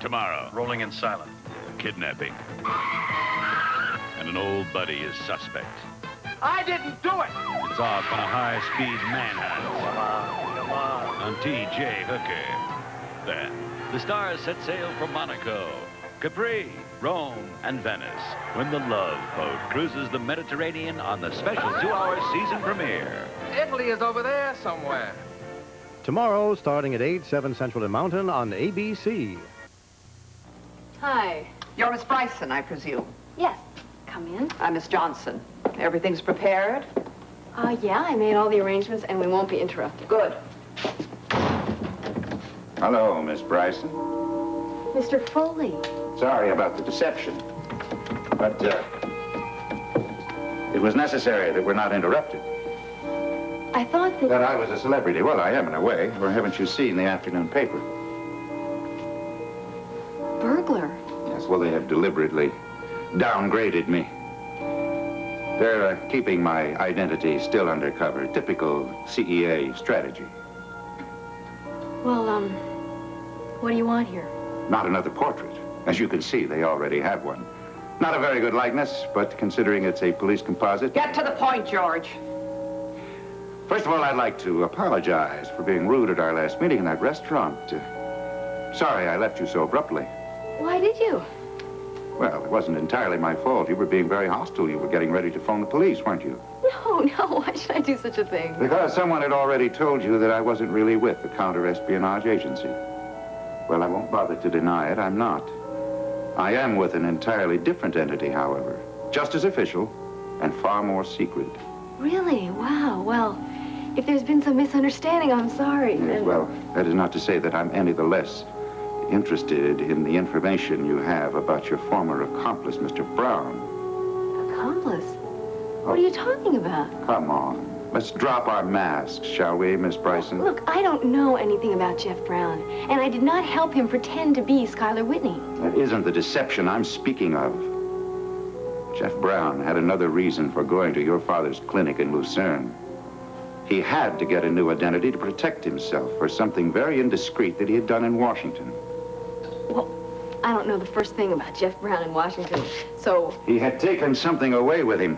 Tomorrow. Rolling in silent. A kidnapping. And an old buddy is suspect. I didn't do it! It's off on a high-speed manhunt. Come on. On T.J. Hooker. Then, the stars set sail from Monaco, Capri, Rome, and Venice when the Love Boat cruises the Mediterranean on the special 2-hour season premiere. Italy is over there somewhere. Tomorrow, starting at 8, 7 Central and Mountain on ABC. Hi. You're Miss Bryson, I presume. Yes. Come in. I'm Miss Johnson. Everything's prepared? Yeah, I made all the arrangements and we won't be interrupted. Good. Hello, Miss Bryson. Mr. Foley. Sorry about the deception. But, it was necessary that we're not interrupted. I thought that... That I was a celebrity. Well, I am in a way. Or haven't you seen the afternoon paper? Burglar. Yes, well, they have deliberately downgraded me. They're keeping my identity still undercover. Typical CEA strategy. Well, what do you want here? Not another portrait. As you can see, they already have one. Not a very good likeness, but considering it's a police composite... Get to the point, George. First of all, I'd like to apologize for being rude at our last meeting in that restaurant. Sorry I left you so abruptly. Why did you? Well, it wasn't entirely my fault. You were being very hostile. You were getting ready to phone the police, weren't you? No, why should I do such a thing? Because someone had already told you that I wasn't really with the counter-espionage agency. Well, I won't bother to deny it. I'm not. I am with an entirely different entity, however. Just as official and far more secret. Really? Wow. Well, if there's been some misunderstanding, I'm sorry. Yes, well, that is not to say that I'm any the less interested in the information you have about your former accomplice, Mr. Brown. Accomplice? What are you talking about? Come on. Let's drop our masks, shall we, Miss Bryson? Look, I don't know anything about Jeff Brown, and I did not help him pretend to be Skylar Whitney. That isn't the deception I'm speaking of. Jeff Brown had another reason for going to your father's clinic in Lucerne. He had to get a new identity to protect himself for something very indiscreet that he had done in Washington. Well, I don't know the first thing about Jeff Brown in Washington, so... He had taken something away with him.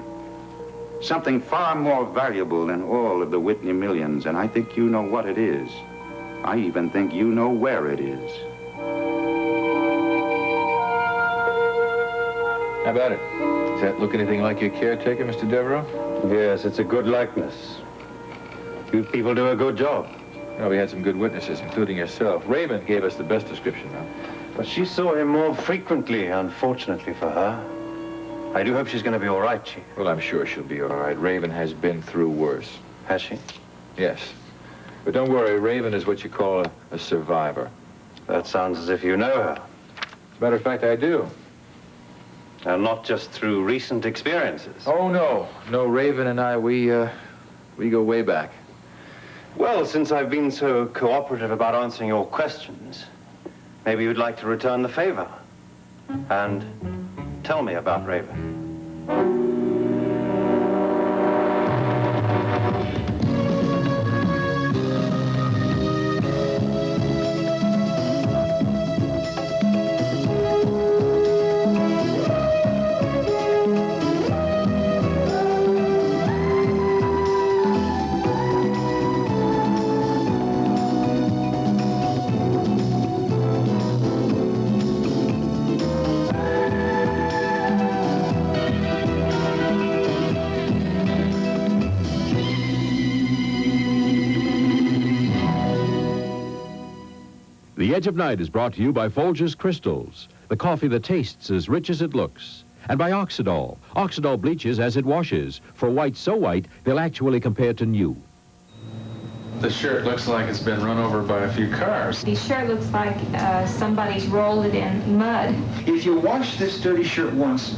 Something far more valuable than all of the Whitney millions, and I think you know what it is. I even think you know where it is. How about it? Does that look anything like your caretaker, Mr. Devereaux? Yes, it's a good likeness. You people do a good job. Well, we had some good witnesses, including yourself. Raven gave us the best description, though. But she saw him more frequently, unfortunately for her. I do hope she's going to be all right, Chief. Well, I'm sure she'll be all right. Raven has been through worse. Has she? Yes. But don't worry, Raven is what you call a survivor. That sounds as if you know her. As a matter of fact, I do. And not just through recent experiences. Oh, no. No, Raven and I, we go way back. Well, since I've been so cooperative about answering your questions, maybe you'd like to return the favor and tell me about Raven. The Edge of Night is brought to you by Folgers Crystals, the coffee that tastes as rich as it looks. And by Oxidol. Oxidol bleaches as it washes. For white so white, they'll actually compare to new. The shirt looks like it's been run over by a few cars. The shirt looks like somebody's rolled it in mud. If you wash this dirty shirt once,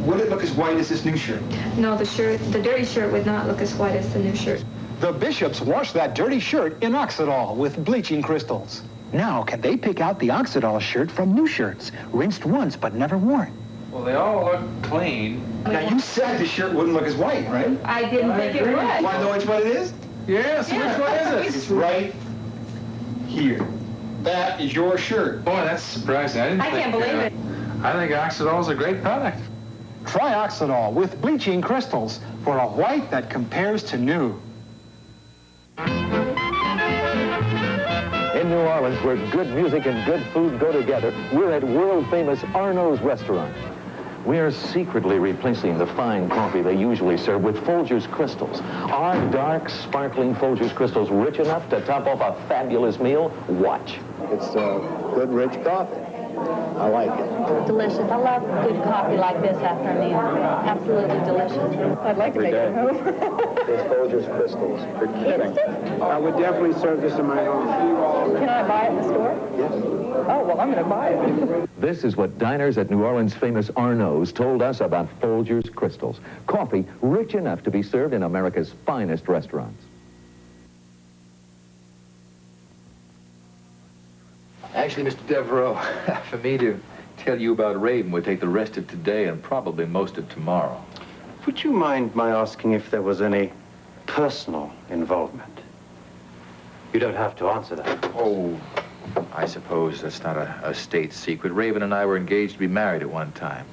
will it look as white as this new shirt? No, the dirty shirt would not look as white as the new shirt. The Bishops washed that dirty shirt in Oxidol with bleaching crystals. Now, can they pick out the Oxidol shirt from new shirts, rinsed once but never worn? Well, they all look clean. Now, you said the shirt wouldn't look as white, right? I didn't think it would. Want to know which one it is? Yes, which one is it? It's right here. That is your shirt. Boy, that's surprising. I can't believe it. I think Oxidol is a great product. Try Oxidol with bleaching crystals for a white that compares to new. In New Orleans, where good music and good food go together, we're at world-famous Arnold's restaurant. We are secretly replacing the fine coffee they usually serve with Folgers crystals. Are dark, sparkling Folgers crystals rich enough to top off a fabulous meal? Watch. It's good, rich coffee. I like it. Delicious. I love good coffee like this after a meal. Absolutely delicious. I'd like to take it home. It's Folgers crystals. For kidding. I would definitely serve this in my home. Can I buy it in the store? Yes. Oh, well, I'm going to buy it. This is what diners at New Orleans' famous Arnold's told us about Folgers crystals. Coffee rich enough to be served in America's finest restaurants. Actually, Mr. Devereaux, for me to tell you about Raven would take the rest of today and probably most of tomorrow. Would you mind my asking if there was any personal involvement? You don't have to answer that. Oh, I suppose that's not a state secret. Raven and I were engaged to be married at one time.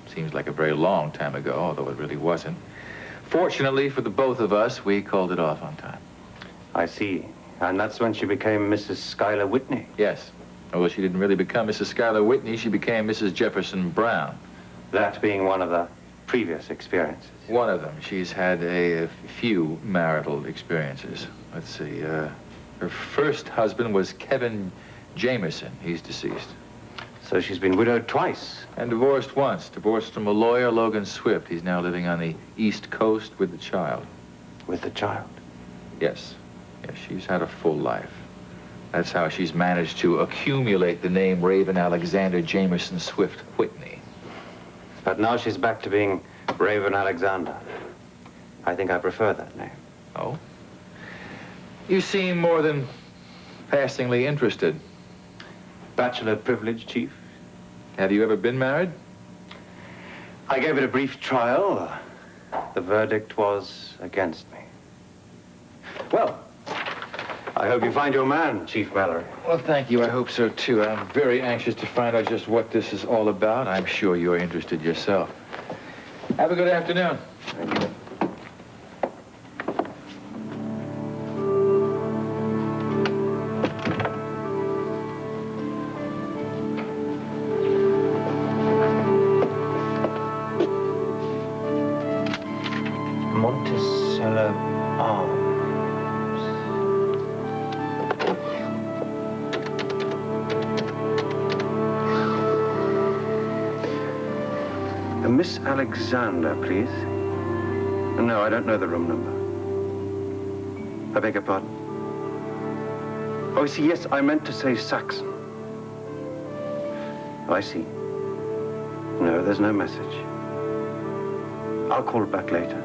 Seems like a very long time ago, although it really wasn't. Fortunately for the both of us, we called it off on time. I see. And that's when she became Mrs. Schuyler Whitney? Yes. Although she didn't really become Mrs. Schuyler Whitney, she became Mrs. Jefferson Brown. That being one of the previous experiences? One of them. She's had a few marital experiences. Let's see, her first husband was Kevin Jamerson. He's deceased. So she's been widowed twice? And divorced once. Divorced from a lawyer, Logan Swift. He's now living on the East Coast with the child. With the child? Yes. Yes, she's had a full life. That's how she's managed to accumulate the name Raven Alexander Jamerson Swift Whitney. But now she's back to being Raven Alexander. I think I prefer that name. Oh? You seem more than passingly interested. Bachelor privilege, Chief. Have you ever been married? I gave it a brief trial. The verdict was against me. Well, I hope you find your man, Chief Mallory. Well, thank you. I hope so, too. I'm very anxious to find out just what this is all about. I'm sure you're interested yourself. Have a good afternoon. Thank you. Monticello Arms. Miss Alexander, please. No, I don't know the room number. I beg your pardon. Oh, I see, yes, I meant to say Saxon. Oh, I see. No, there's no message. I'll call back later.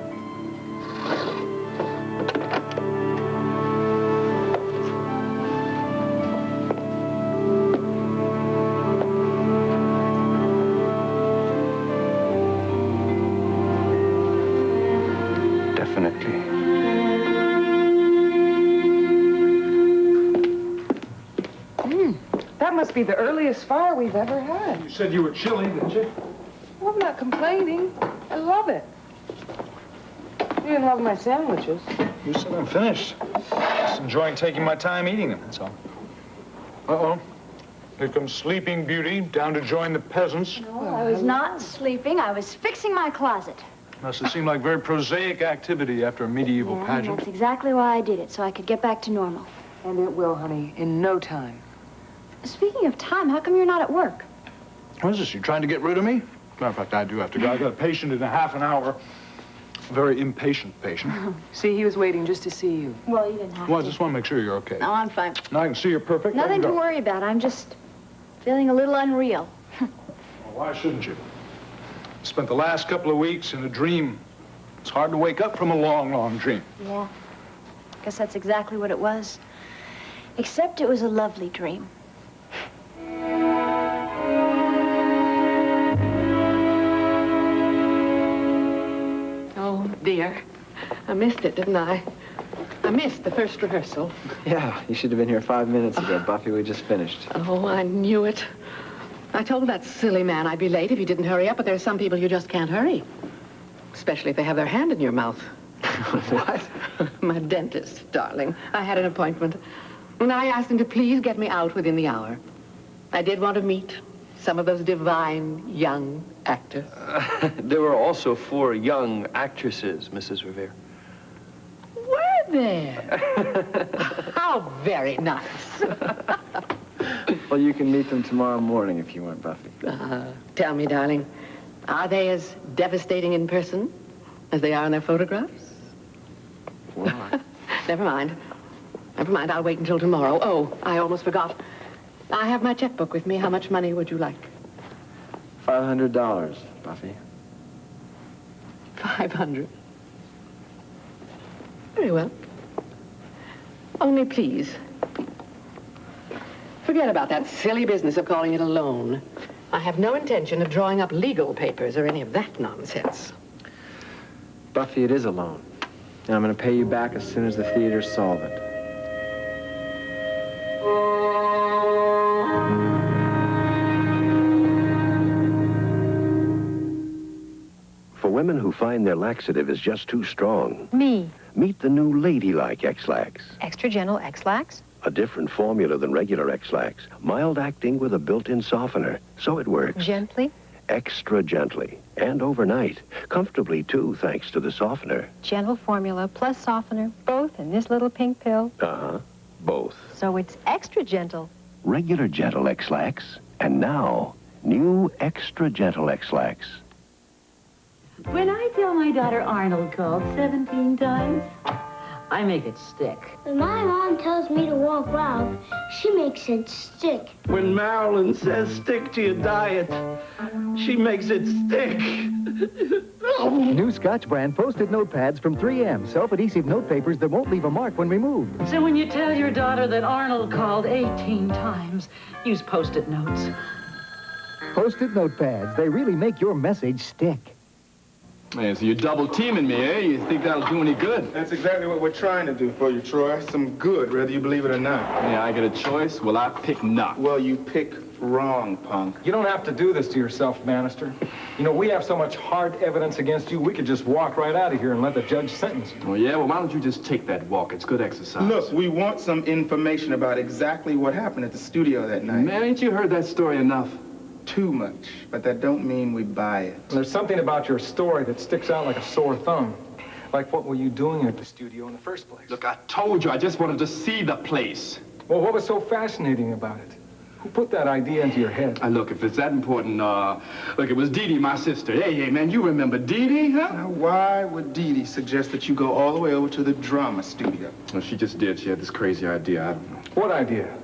That must be the earliest fire we've ever had. You said you were chilly, didn't you? Well, I'm not complaining. I love it. You didn't love my sandwiches. You said I'm finished. Just enjoying taking my time eating them, that's all. Uh-oh. Here comes Sleeping Beauty down to join the peasants. No, I was not sleeping. I was fixing my closet. Must have seemed like very prosaic activity after a medieval pageant. That's exactly why I did it, so I could get back to normal. And it will, honey, in no time. Speaking of time, how come you're not at work? What is this, you trying to get rid of me? Matter of fact, I do have to go. I got a patient in a half an hour. A very impatient patient. See, he was waiting just to see you. Well, you didn't have Well, I to. just want to make sure you're okay. No, I'm fine. Now I can see you're perfect. Nothing Let to me go. worry about. I'm just feeling a little unreal. Well, why shouldn't you? Spent the last couple of weeks in a dream. It's hard to wake up from a long, long dream. Yeah. Guess that's exactly what it was. Except it was a lovely dream. Oh, dear. I missed it, didn't I? I missed the first rehearsal. Yeah, you should have been here 5 minutes ago, Buffy. We just finished. Oh, I knew it. I told that silly man I'd be late if he didn't hurry up, but there's some people you just can't hurry. Especially if they have their hand in your mouth. What? My dentist, darling. I had an appointment. And I asked him to please get me out within the hour. I did want to meet some of those divine young actors. There were also 4 young actresses, Mrs. Revere. Were there? How very nice. Well, you can meet them tomorrow morning if you want, Buffy. Tell me, darling, are they as devastating in person as they are in their photographs? What? Never mind. Never mind, I'll wait until tomorrow. Oh, I almost forgot. I have my checkbook with me. How much money would you like? $500, Buffy. 500. Very well. Only please, forget about that silly business of calling it a loan. I have no intention of drawing up legal papers or any of that nonsense. Buffy, it is a loan. And I'm going to pay you back as soon as the theater's solvent. For women who find their laxative is just too strong, Me. meet the new Ladylike X-Lax. Extra gentle X-Lax? A different formula than regular X-Lax. Mild acting with a built-in softener, so it works. Gently? Extra gently. And overnight. Comfortably, too, thanks to the softener. Gentle formula plus softener, both in this little pink pill. Uh-huh. Both. So it's extra gentle. Regular gentle X-Lax. And now, new extra gentle X-Lax. When I tell my daughter Arnold called 17 times, I make it stick. When my mom tells me to walk Ralph, she makes it stick. When Marilyn says stick to your diet, she makes it stick. New Scotch brand Post-it notepads from 3M. Self-adhesive note papers that won't leave a mark when removed. So when you tell your daughter that Arnold called 18 times, use Post-it notes. Post-it notepads. They really make your message stick. Man, so you're double teaming me, eh? You think that'll do any good? That's exactly what we're trying to do for you, Troy. Some good, whether you believe it or not. Yeah, I get a choice. Well, I pick not. Well, you pick wrong, punk. You don't have to do this to yourself, Bannister. You know, we have so much hard evidence against you, we could just walk right out of here and let the judge sentence you. Oh, yeah? Well, why don't you just take that walk? It's good exercise. Look, we want some information about exactly what happened at the studio that night. Man, ain't you heard that story enough? Too much, but that don't mean we buy it. There's something about your story that sticks out like a sore thumb. Like, what were you doing at the studio in the first place? Look, I told you, I just wanted to see the place. Well, what was so fascinating about it? Who put that idea into your head? Look, if it's that important, look, it was Dee Dee, my sister. Hey, man, you remember Dee Dee, huh? Now, why would Dee Dee suggest that you go all the way over to the drama studio? Well, she just did. She had this crazy idea. I don't know. What idea?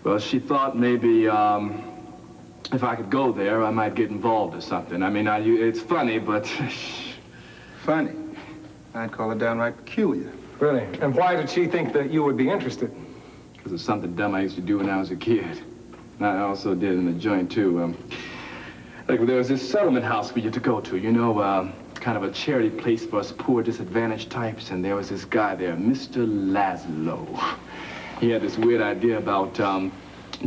Well, she thought maybe, if I could go there, I might get involved or something. I mean, it's funny, but... Funny? I'd call it downright peculiar. Really? And why did she think that you would be interested? Because of something dumb I used to do when I was a kid. And I also did in the joint, too. Like, there was this settlement house we used to go to, you know, kind of a charity place for us poor, disadvantaged types. And there was this guy there, Mr. Laszlo. He had this weird idea about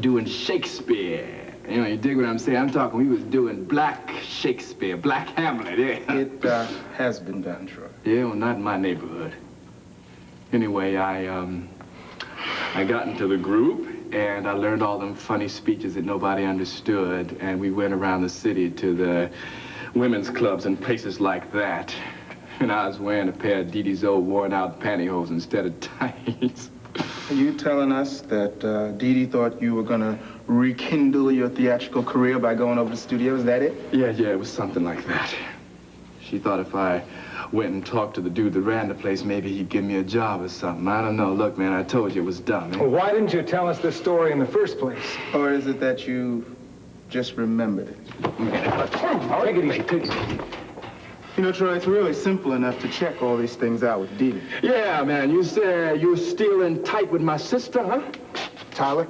doing Shakespeare. You know, you dig what I'm saying? I'm talking, we was doing black Shakespeare, black Hamlet, yeah. It has been done, Troy. Yeah, well, not in my neighborhood. Anyway, I got into the group, and I learned all them funny speeches that nobody understood, and we went around the city to the women's clubs and places like that. And I was wearing a pair of Dee Dee's old worn-out pantyhose instead of tights. Are you telling us that Dee Dee thought you were going to rekindle your theatrical career by going over to the studio? Is that it? Yeah, it was something like that. She thought if I went and talked to the dude that ran the place, maybe he'd give me a job or something. I don't know. Look, man, I told you it was dumb. Well, why didn't you tell us this story in the first place? Or is it that you just remembered it? Take it easy, take it easy. You know, Troy, it's really simple enough to check all these things out with Dee Dee. Yeah, man, you said you were still in tight with my sister, huh? Tyler?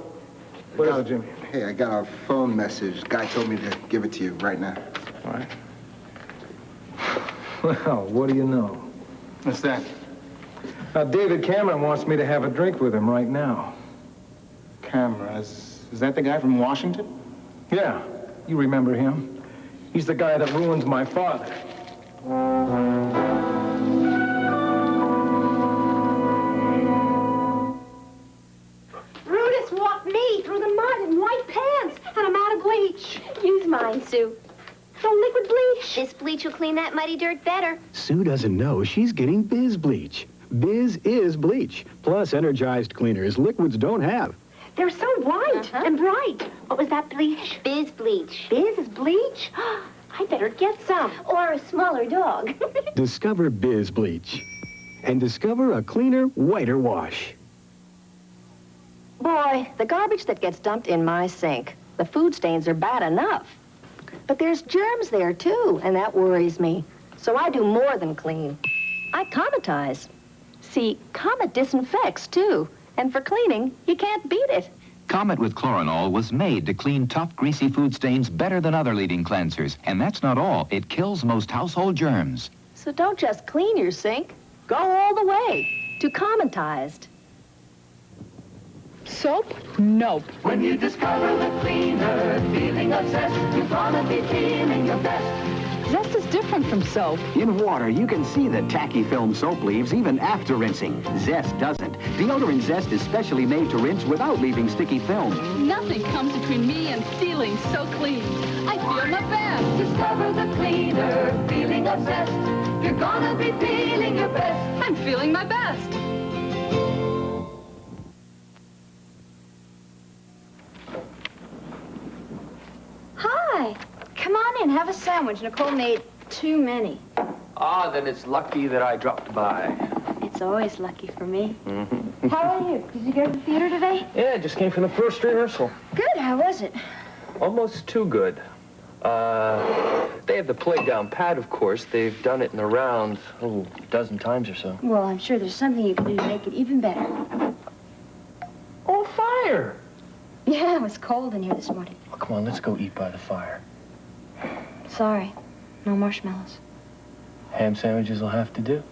What is it, Jimmy? Hey, I got a phone message. Guy told me to give it to you right now. All right. Well, what do you know? What's that? David Cameron wants me to have a drink with him right now. Cameron, is that the guy from Washington? Yeah, you remember him. He's the guy that ruins my father. Brutus walked me through the mud in white pants, and I'm out of bleach. Use mine, Sue. No liquid bleach. This bleach will clean that muddy dirt better. Sue doesn't know she's getting Biz Bleach. Biz is bleach, plus energized cleaners liquids don't have. They're so white and bright. What was that bleach? Biz bleach. Biz is bleach? I better get some. Or a smaller dog. Discover Biz Bleach. And discover a cleaner, whiter wash. Boy, the garbage that gets dumped in my sink, the food stains are bad enough. But there's germs there, too, and that worries me. So I do more than clean. I cometize. See, Comet disinfects, too. And for cleaning, you can't beat it. Comet with Chloranol was made to clean tough, greasy food stains better than other leading cleansers. And that's not all. It kills most household germs. So don't just clean your sink. Go all the way to Cometized. Soap? Nope. When you discover the cleaner, feeling obsessed, you're gonna be feeling your best. Zest is different from soap. In water, you can see the tacky film soap leaves even after rinsing. Zest doesn't. Deodorant Zest is specially made to rinse without leaving sticky film. Nothing comes between me and feeling so clean. I feel my best. Discover the cleaner, feeling obsessed, you're gonna be feeling your best. I'm feeling my best. Hi. Come on in, have a sandwich. Nicole made too many. Ah, then it's lucky that I dropped by. It's always lucky for me. Mm-hmm. How are you? Did you go to the theater today? Yeah, just came from the first rehearsal. Good, how was it? Almost too good. They have the play down pat, of course. They've done it in the round, a dozen times or so. Well, I'm sure there's something you can do to make it even better. Oh, fire! Yeah, it was cold in here this morning. Oh, come on, let's go eat by the fire. Sorry, no marshmallows. Ham sandwiches will have to do.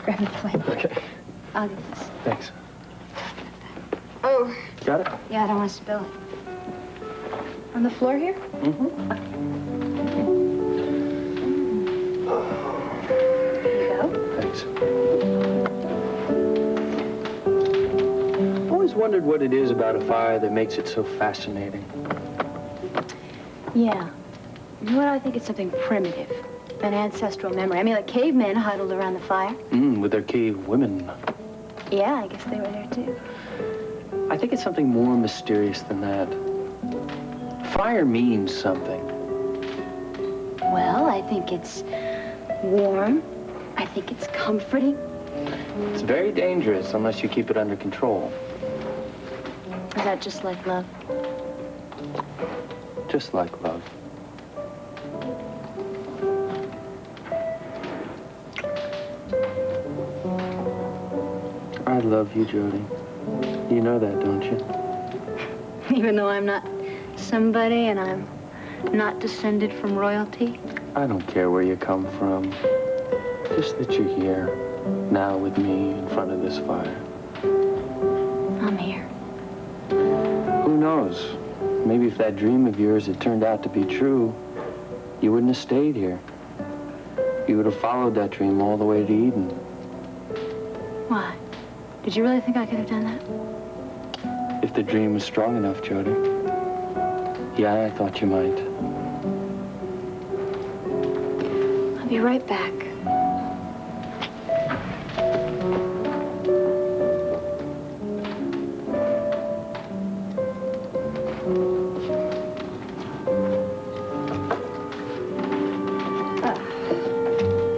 Grab me the plate. Okay. I'll get this. Thanks. Oh. Got it? Yeah, I don't want to spill it. On the floor here? Mm-hmm. Here you go. Thanks. Always wondered what it is about a fire that makes it so fascinating. Yeah. You know what? I think it's something primitive. An ancestral memory. I mean, like cavemen huddled around the fire. With their cave women. Yeah, I guess they were there, too. I think it's something more mysterious than that. Fire means something. Well, I think it's warm. I think it's comforting. It's very dangerous unless you keep it under control. Is that just like love? Just like love. I love you, Jody. You know that, don't you? Even though I'm not somebody and I'm not descended from royalty? I don't care where you come from. Just that you're here, now with me in front of this fire. I'm here. Who knows? Maybe if that dream of yours had turned out to be true, you wouldn't have stayed here. You would have followed that dream all the way to Eden. Why? Did you really think I could have done that? If the dream was strong enough, Jody. Yeah, I thought you might. I'll be right back.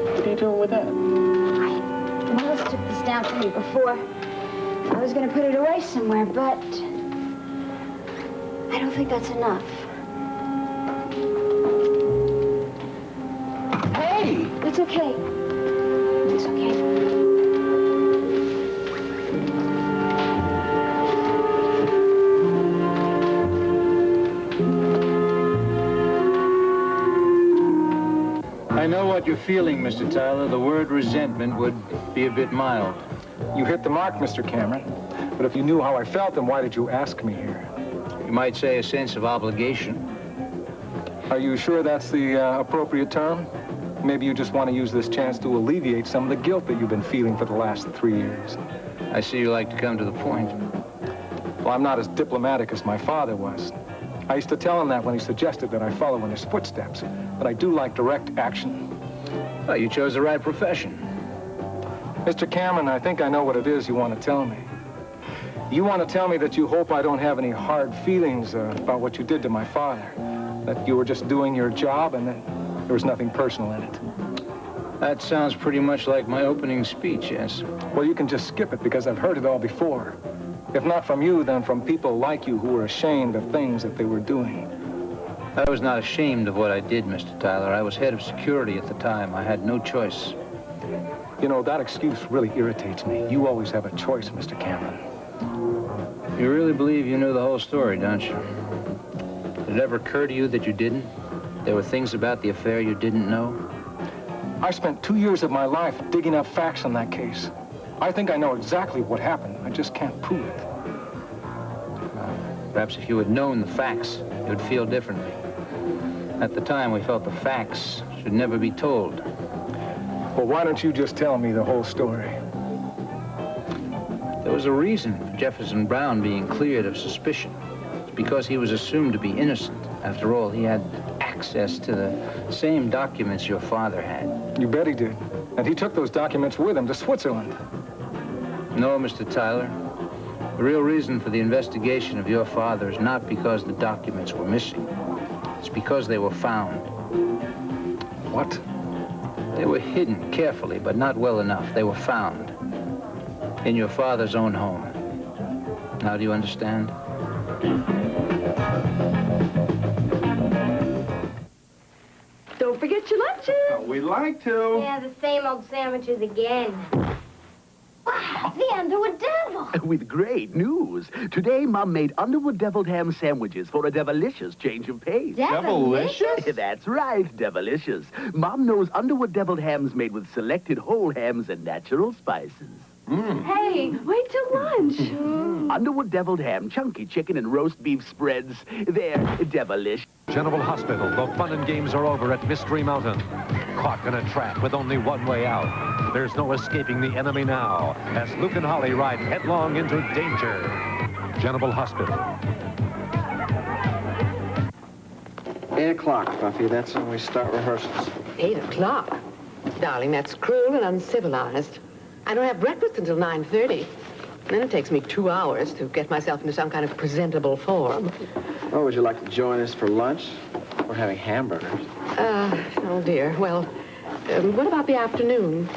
What are you doing with that? Melissa took this down for me before. I was going to put it away somewhere, but I don't think that's enough. Hey! It's okay. It's okay. I know what you're feeling, Mr. Tyler. The word resentment would be a bit mild. You hit the mark, Mr. Cameron. But if you knew how I felt, then why did you ask me here? You might say a sense of obligation. Are you sure that's the appropriate term? Maybe you just want to use this chance to alleviate some of the guilt that you've been feeling for the last 3 years. I see you like to come to the point. Well, I'm not as diplomatic as my father was. I used to tell him that when he suggested that I follow in his footsteps. But I do like direct action. Well, you chose the right profession. Mr. Cameron, I think I know what it is you want to tell me. You want to tell me that you hope I don't have any hard feelings about what you did to my father. That you were just doing your job and that there was nothing personal in it. That sounds pretty much like my opening speech, yes. Well, you can just skip it because I've heard it all before. If not from you, then from people like you who were ashamed of things that they were doing. I was not ashamed of what I did, Mr. Tyler. I was head of security at the time. I had no choice. You know, that excuse really irritates me. You always have a choice, Mr. Cameron. You really believe you knew the whole story, don't you? Did it ever occur to you that you didn't? There were things about the affair you didn't know? I spent 2 years of my life digging up facts on that case. I think I know exactly what happened. I just can't prove it. Perhaps if you had known the facts, you'd feel differently. At the time, we felt the facts should never be told. Well, why don't you just tell me the whole story? There was a reason for Jefferson Brown being cleared of suspicion. It's because he was assumed to be innocent. After all, he had access to the same documents your father had. You bet he did. And he took those documents with him to Switzerland. No, Mr. Tyler. The real reason for the investigation of your father is not because the documents were missing. It's because they were found. What? They were hidden carefully, but not well enough. They were found in your father's own home. Now, do you understand? Don't forget your lunches. We'd like to. Yeah, the same old sandwiches again. Wow, the Underwood Devil. With great news. Today, Mom made Underwood deviled ham sandwiches for a devilicious change of pace. Devilicious? That's right, devilicious. Mom knows Underwood deviled hams made with selected whole hams and natural spices. Hey, wait till lunch. Underwood deviled ham, chunky chicken, and roast beef spreads. They're devilish. General Hospital, the fun and games are over at Mystery Mountain. Caught in a trap with only one way out. There's no escaping the enemy now, as Luke and Holly ride headlong into danger. General Hospital. 8 o'clock, Buffy. That's when we start rehearsals. 8 o'clock? Darling, that's cruel and uncivilized. I don't have breakfast until 9:30. Then it takes me 2 hours to get myself into some kind of presentable form. Oh, would you like to join us for lunch? We're having hamburgers. Oh, dear. Well, what about the afternoon?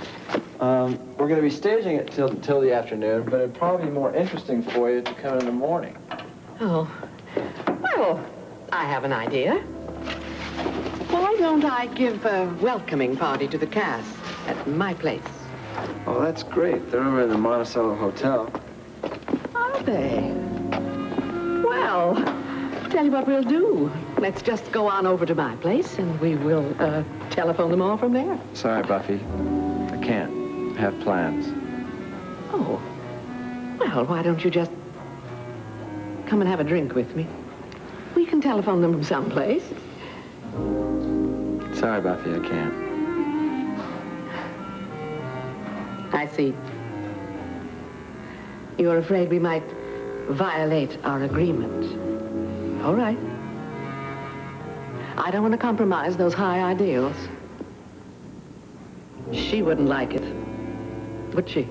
We're going to be staging it till the afternoon, but it'd probably be more interesting for you to come in the morning. Oh. Well, I have an idea. Why don't I give a welcoming party to the cast at my place? Oh, that's great. They're over in the Monticello Hotel. Are they? Well, tell you what we'll do. Let's just go on over to my place, and we will telephone them all from there. Sorry, Buffy. I can't. I have plans. Oh. Well, why don't you just come and have a drink with me? We can telephone them from someplace. Sorry, Buffy, I can't. I see. You're afraid we might violate our agreement. All right. I don't want to compromise those high ideals. She wouldn't like it, would she?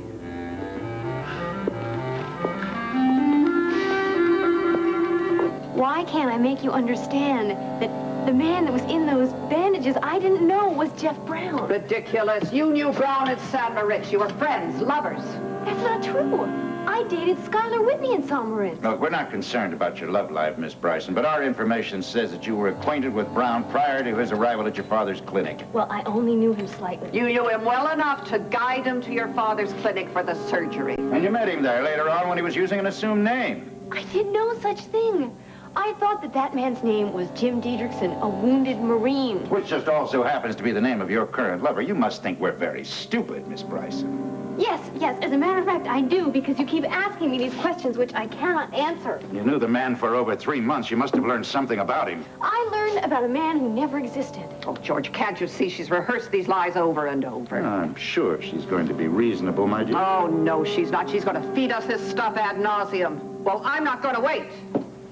Why can't I make you understand that the man that was in those bandages I didn't know was Jeff Brown? Ridiculous. You knew Brown at San Moritz. You were friends, lovers. That's not true. I dated Skylar Whitney in San Moritz. Look, we're not concerned about your love life, Miss Bryson, but our information says that you were acquainted with Brown prior to his arrival at your father's clinic. Well, I only knew him slightly. You knew him well enough to guide him to your father's clinic for the surgery. And you met him there later on when he was using an assumed name. I did no such thing. I thought that man's name was Jim Diedrichson, a wounded Marine. Which just also happens to be the name of your current lover. You must think we're very stupid, Miss Bryson. Yes, as a matter of fact, I do, because you keep asking me these questions which I cannot answer. You knew the man for over 3 months. You must have learned something about him. I learned about a man who never existed. Oh, George, can't you see she's rehearsed these lies over and over? I'm sure she's going to be reasonable, my dear. Oh, no, she's not. She's going to feed us this stuff ad nauseum. Well, I'm not going to wait.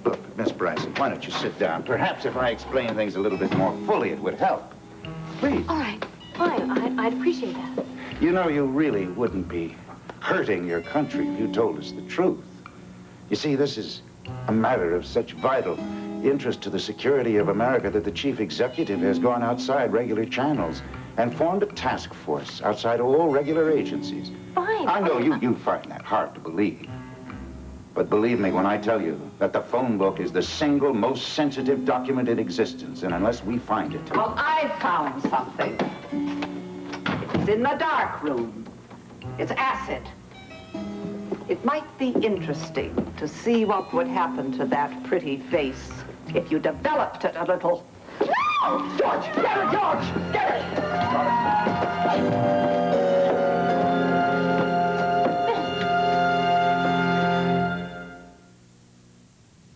Look, Miss Bryson, why don't you sit down? Perhaps if I explain things a little bit more fully, it would help. Please. All right, fine. I'd appreciate that. You know, you really wouldn't be hurting your country if you told us the truth. You see, this is a matter of such vital interest to the security of America that the chief executive has gone outside regular channels and formed a task force outside all regular agencies. Fine. I know you find that hard to believe. But believe me when I tell you that the phone book is the single most sensitive document in existence, and unless we find it... Well, I found something. It's in the dark room. It's acid. It might be interesting to see what would happen to that pretty face if you developed it a little. Oh, George! Get it, George! Get it!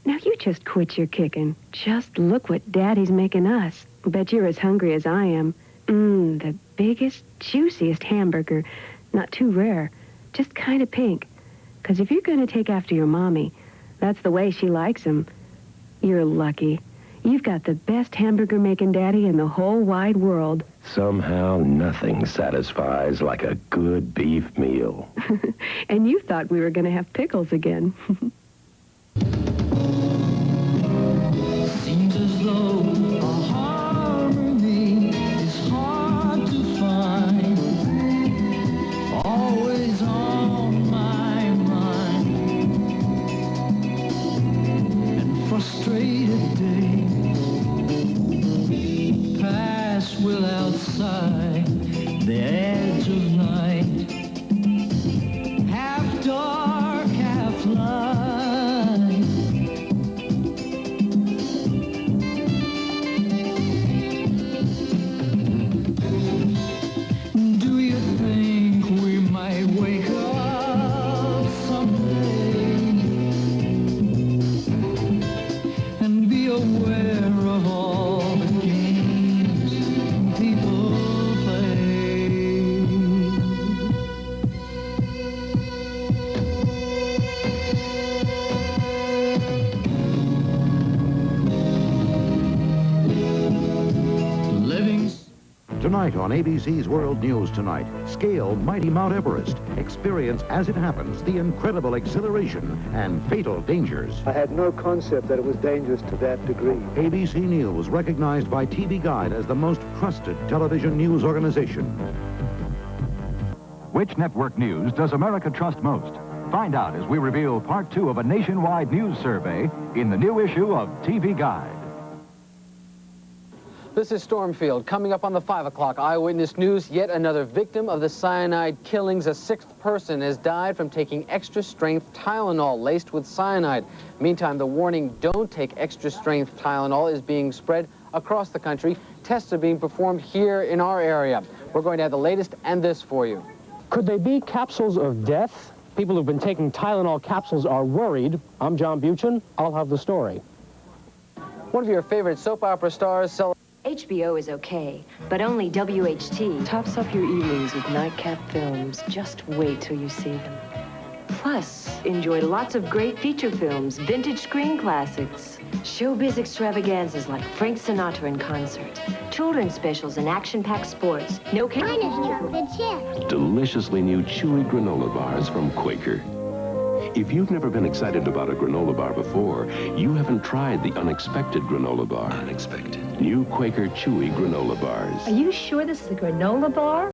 Now, you just quit your kicking. Just look what Daddy's making us. Bet you're as hungry as I am. The biggest, juiciest hamburger. Not too rare. Just kind of pink. 'Cause if you're going to take after your mommy, that's the way she likes them. You're lucky. You've got the best hamburger-making daddy in the whole wide world. Somehow, nothing satisfies like a good beef meal. And you thought we were going to have pickles again. Seems as though a harmony is hard to find. Always on my mind. And frustrated days pass without sight. The edge of night, half dark, half light. Do you think we might wake up someday and be aware of all the games people play? Living. Tonight on ABC's World News Tonight, scale mighty Mount Everest. Experience as it happens the incredible exhilaration and fatal dangers. I had no concept that it was dangerous to that degree. ABC News recognized by TV Guide as the most trusted television news organization. Which network news does America trust most? Find out as we reveal part 2 of a nationwide news survey in the new issue of TV Guide. This is Stormfield. Coming up on the 5 o'clock Eyewitness News, yet another victim of the cyanide killings. A 6th person has died from taking extra-strength Tylenol laced with cyanide. Meantime, the warning, don't take extra-strength Tylenol, is being spread across the country. Tests are being performed here in our area. We're going to have the latest and this for you. Could they be capsules of death? People who've been taking Tylenol capsules are worried. I'm John Buchan. I'll have the story. One of your favorite soap opera stars, HBO is okay, but only WHT tops up your evenings with nightcap films. Just wait till you see them. Plus, enjoy lots of great feature films, vintage screen classics, showbiz extravaganzas like Frank Sinatra in concert, children's specials and action-packed sports. No Mine is chocolate chip. Deliciously new chewy granola bars from Quaker. If you've never been excited about a granola bar before, you haven't tried the unexpected granola bar. Unexpected. New Quaker chewy granola bars. Are you sure this is a granola bar?